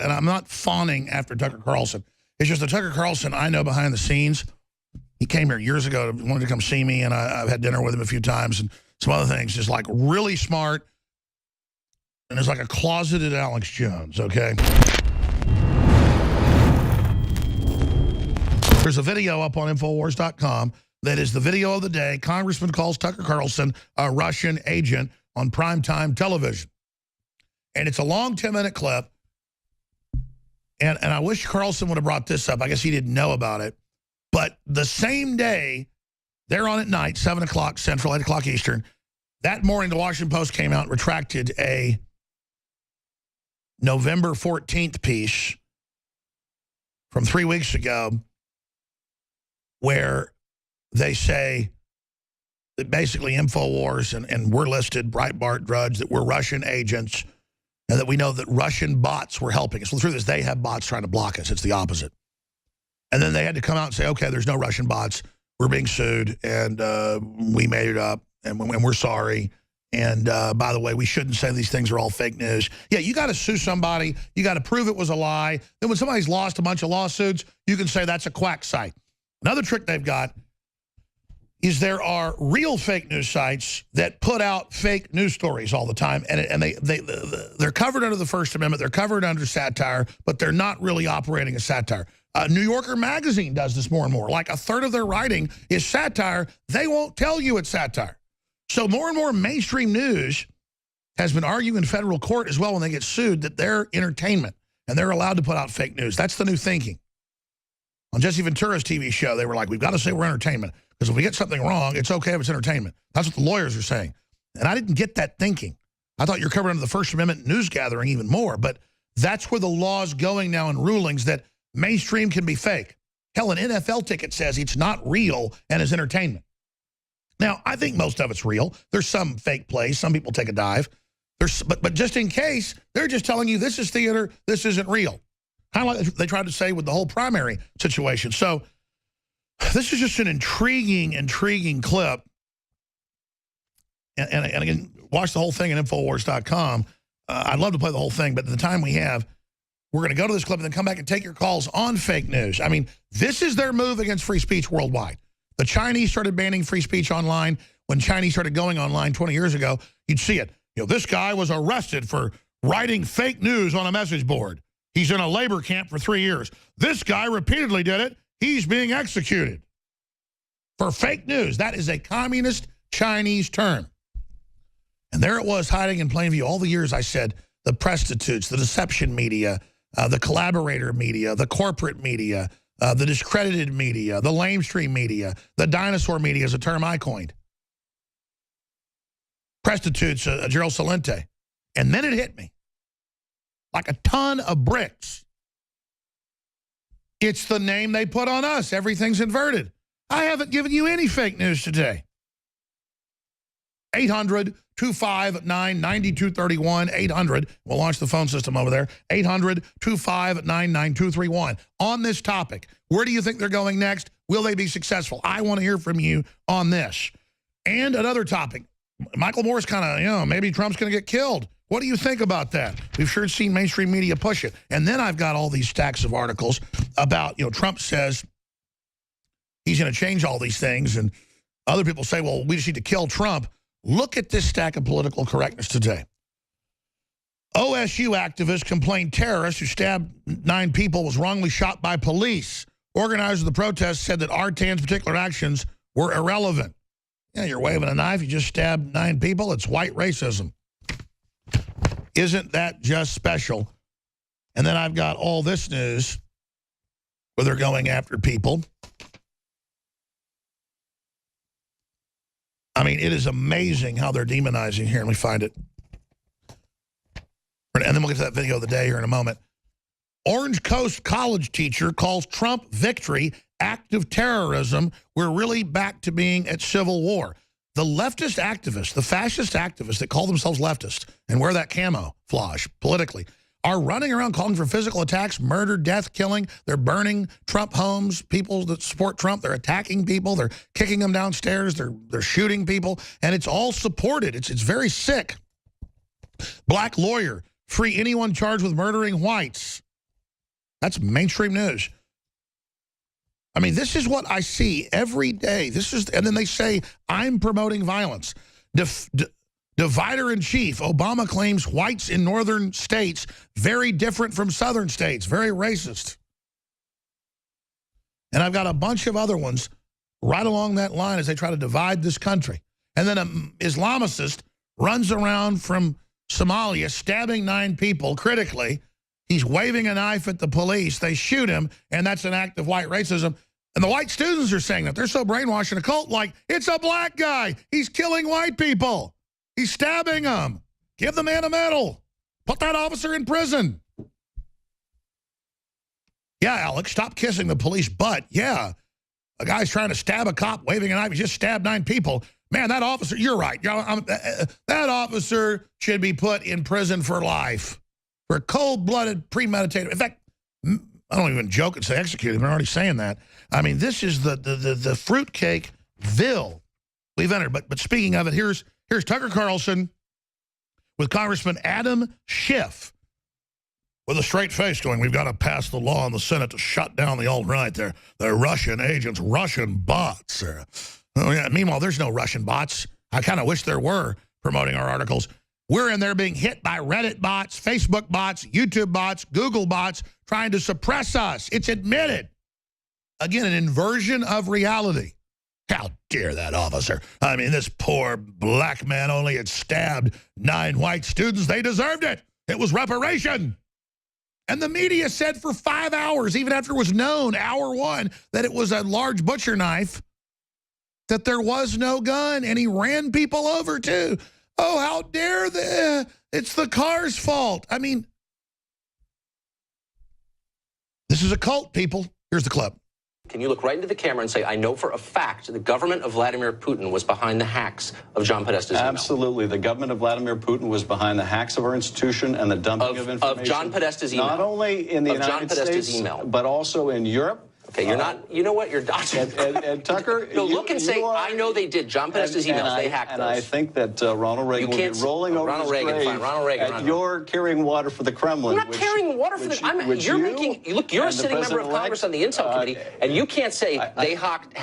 And I'm not fawning after Tucker Carlson. It's just the Tucker Carlson I know behind the scenes. He came here years ago, wanted to come see me, and I've had dinner with him a few times and some other things. Just like really smart, and is like a closeted Alex Jones, okay? There's a video up on Infowars.com that is the video of the day. Congressman calls Tucker Carlson a Russian agent on primetime television. And it's a long 10-minute clip. And I wish Carlson would have brought this up. I guess he didn't know about it. But the same day, they're on at night, 7 o'clock Central, 8 o'clock Eastern. That morning, the Washington Post came out and retracted a November 14th piece from 3 weeks ago where they say that basically InfoWars and we're listed, Breitbart, Drudge, that we're Russian agents and that we know that Russian bots were helping us. Well, through this, they have bots trying to block us. It's the opposite. And then they had to come out and say, okay, there's no Russian bots. We're being sued, and we made it up, and we're sorry. And by the way, we shouldn't say these things are all fake news. Yeah, you got to sue somebody. You got to prove it was a lie. Then when somebody's lost a bunch of lawsuits, you can say that's a quack site. Another trick they've got is there are real fake news sites that put out fake news stories all the time, and they're covered under the First Amendment, they're covered under satire, but they're not really operating as satire. New Yorker magazine does this more and more. Like a third of their writing is satire. They won't tell you it's satire. So more and more mainstream news has been arguing in federal court as well when they get sued that they're entertainment and they're allowed to put out fake news. That's the new thinking. On Jesse Ventura's TV show, they were like, we've got to say we're entertainment. Because if we get something wrong, it's okay if it's entertainment. That's what the lawyers are saying. And I didn't get that thinking. I thought you're covered under the First Amendment news gathering even more. But that's where the law's going now in rulings, that mainstream can be fake. Hell, an NFL ticket says it's not real and is entertainment. Now, I think most of it's real. There's some fake plays. Some people take a dive. But just in case, they're just telling you this is theater, this isn't real. Kind of like they tried to say with the whole primary situation. So this is just an intriguing clip. And again, watch the whole thing at Infowars.com. I'd love to play the whole thing, but at the time we have, we're going to go to this clip and then come back and take your calls on fake news. I mean, this is their move against free speech worldwide. The Chinese started banning free speech online. When Chinese started going online 20 years ago, you'd see it. You know, this guy was arrested for writing fake news on a message board. He's in a labor camp for 3 years. This guy repeatedly did it. He's being executed for fake news. That is a communist Chinese term. And there it was hiding in plain view. All the years I said the prostitutes, the deception media, the collaborator media, the corporate media, the discredited media, the lamestream media, the dinosaur media is a term I coined. Prostitutes, Gerald Salente. And then it hit me like a ton of bricks. It's the name they put on us. Everything's inverted. I haven't given you any fake news today. 800-259-9231. 800. We'll launch the phone system over there. 800-259-9231. On this topic, where do you think they're going next? Will they be successful? I want to hear from you on this. And another topic. Michael Moore's kind of, maybe Trump's going to get killed. What do you think about that? We've sure seen mainstream media push it. And then I've got all these stacks of articles about, Trump says he's going to change all these things. And other people say, well, we just need to kill Trump. Look at this stack of political correctness today. OSU activists complained terrorist who stabbed 9 people was wrongly shot by police. Organizers of the protest said that Artan's particular actions were irrelevant. Yeah, you're waving a knife, you just stabbed 9 people. It's white racism. Isn't that just special? And then I've got all this news where they're going after people. I mean, it is amazing how they're demonizing here. Let me find it. And then we'll get to that video of the day here in a moment. Orange Coast college teacher calls Trump victory act of terrorism. We're really back to being at civil war. The leftist activists, the fascist activists that call themselves leftists and wear that camouflage politically are running around calling for physical attacks, murder, death, killing. They're burning Trump homes, people that support Trump. They're attacking people. They're kicking them downstairs. They're shooting people. And it's all supported. It's very sick. Black lawyer, free anyone charged with murdering whites. That's mainstream news. I mean, this is what I see every day. And then they say, I'm promoting violence. Divider in chief, Obama claims whites in northern states very different from southern states, very racist. And I've got a bunch of other ones right along that line as they try to divide this country. And then an Islamicist runs around from Somalia stabbing 9 people critically. He's waving a knife at the police. They shoot him, and that's an act of white racism. And the white students are saying that. They're so brainwashed in a cult, like, it's a black guy. He's killing white people. He's stabbing them. Give the man a medal. Put that officer in prison. Yeah, Alex, stop kissing the police butt. Yeah, a guy's trying to stab a cop waving a knife. He just stabbed 9 people. Man, that officer, you're right. That officer should be put in prison for life. For cold-blooded, premeditated. In fact, I don't even joke and say execute him. I'm already saying that. I mean, this is the fruitcake ville we've entered. But speaking of it, here's Tucker Carlson with Congressman Adam Schiff with a straight face going, we've got to pass the law in the Senate to shut down the alt-right. They're Russian agents, Russian bots. Oh, yeah. Meanwhile, there's no Russian bots. I kind of wish there were promoting our articles. We're in there being hit by Reddit bots, Facebook bots, YouTube bots, Google bots, trying to suppress us. It's admitted. Again, an inversion of reality. How dare that officer? I mean, this poor black man only had stabbed 9 white students. They deserved it. It was reparation. And the media said for 5 hours, even after it was known, hour 1, that it was a large butcher knife, that there was no gun, and he ran people over, too. Oh, how dare it's the car's fault. I mean, this is a cult, people. Here's the clip. Can you look right into the camera and say, I know for a fact the government of Vladimir Putin was behind the hacks of John Podesta's email? Absolutely. The government of Vladimir Putin was behind the hacks of our institution and the dumping of information. Of John Podesta's email. Not only in the United States, but also in Europe. Okay, you're not, you know what, you're dodging. And Tucker, no, look and say, I know they did. John Podesta's emails, they hacked those. And I think that Ronald Reagan will be rolling over his grave. You're carrying water for the Kremlin. I'm not carrying water for the, you're a sitting member of Congress on the Intel Committee, and you can't say they hacked.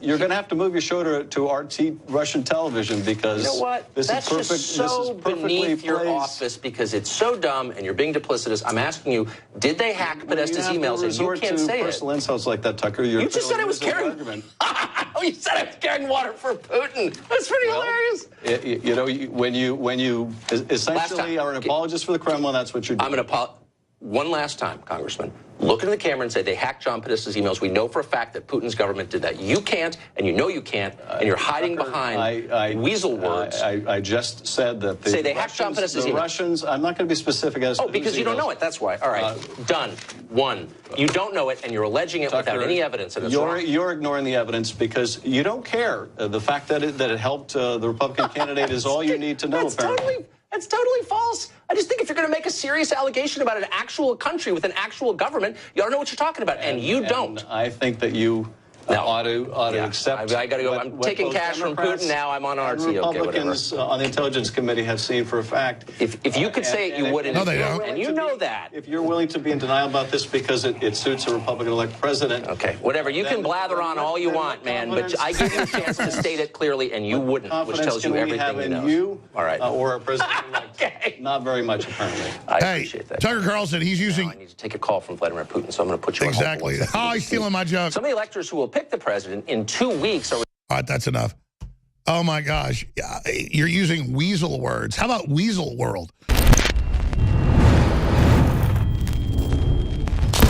You're gonna have to move your show to RT Russian television, because you know what? That's just so beneath your office, because it's so dumb and you're being duplicitous. I'm asking you, did they hack Podesta's emails? And you can't say it. Like that, Tucker. You just said I was carrying. Oh, you said I was carrying water for Putin. That's pretty hilarious. You know, when you essentially are an apologist for the Kremlin, that's what you're doing. I'm an apologist. One last time, Congressman. Look into the camera and say they hacked John Podesta's emails. We know for a fact that Putin's government did that. You can't, and you know you can't, and you're hiding behind weasel words. I just said that say they hacked John Podesta's emails. Russians. I'm not going to be specific as. Oh, because you don't know it. That's why. All right, done. 1. You don't know it, and you're alleging it without any evidence, and it's wrong. You're ignoring the evidence because you don't care. The fact that it helped the Republican candidate is all you need to know. Apparently. That's totally false. I just think if you're going to make a serious allegation about an actual country with an actual government, you ought to know what you're talking about, and you don't. I think that you ought to accept. I got to go. I'm taking cash from Putin now. I'm on RT. Republicans on the Intelligence Committee have seen for a fact. If you could say it, you wouldn't. No, they don't. And you know that. If you're willing to be in denial about this because it suits a Republican-elect president. Okay, whatever. You can blather on all you want, man, but I give you a chance to state it clearly, and you wouldn't, which tells you everything you know. All right. Or a president-elect. Okay. Not very much, apparently. I appreciate that. Tucker Carlson, he's using... I need to take a call from Vladimir Putin, so I'm going to put you on hold. Exactly. Oh, he's stealing my joke. Some of the electors who will pick the president in 2 weeks are... All right, that's enough. Oh, my gosh. You're using weasel words. How about weasel world?